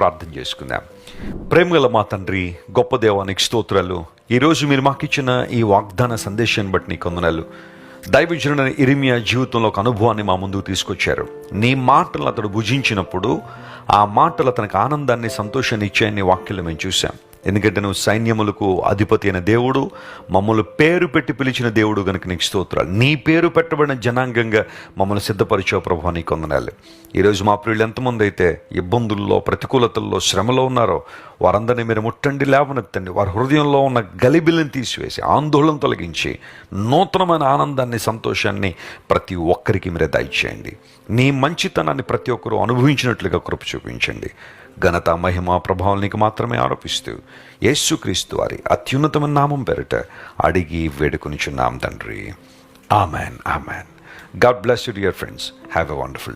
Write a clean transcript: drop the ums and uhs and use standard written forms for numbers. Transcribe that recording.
ప్రార్థన చేసుకుందాం. ప్రేమగల మా తండ్రి, గొప్ప దేవానికి స్తోత్రాలు. ఈరోజు మీరు మాకు ఇచ్చిన ఈ వాగ్దాన సందేశాన్ని బట్టి నీకు వందనాలు. దైవజనుడైన ఇర్మియా జీవితంలో ఒక అనుభవాన్ని మా ముందుకు తీసుకొచ్చారు. నీ మాటలు అతడు భుజించినప్పుడు ఆ మాటలు అతనికి ఆనందాన్ని, సంతోషాన్ని ఇచ్చాయని వాక్యంలో మేము చూసాం. ఎందుకంటే నువ్వు సైన్యములకు అధిపతి అయిన దేవుడు, మమ్మల్ని పేరు పెట్టి పిలిచిన దేవుడు గనుక నీకు స్తోత్రాలు. నీ పేరు పెట్టబడిన జనాంగంగా మమ్మల్ని సిద్ధపరిచావు ప్రభువా, నీకు వందనాలు. ఈరోజు మా ప్రియులు ఎంతమంది అయితే ఇబ్బందుల్లో, ప్రతికూలతల్లో, శ్రమలో ఉన్నారో వారందరినీ మీరు ముట్టండి, లేవనెత్తండి. వారి హృదయంలో ఉన్న గలిబిల్ని తీసివేసి, ఆందోళన తొలగించి, నూతనమైన ఆనందాన్ని, సంతోషాన్ని ప్రతి ఒక్కరికి మీరే దయచేయండి. నీ మంచితనాన్ని ప్రతి ఒక్కరూ అనుభవించినట్లుగా కృప చూపించండి. ఘనత, మహిమ, ప్రభావం నీకు మాత్రమే ఆరోపిస్తూ యేసుక్రీస్తు వారి అత్యున్నతమైన నామం పేరిట అడిగి వేడుకొనిచున్నాం తండ్రి. Amen, amen. God bless you dear friends. Have a wonderful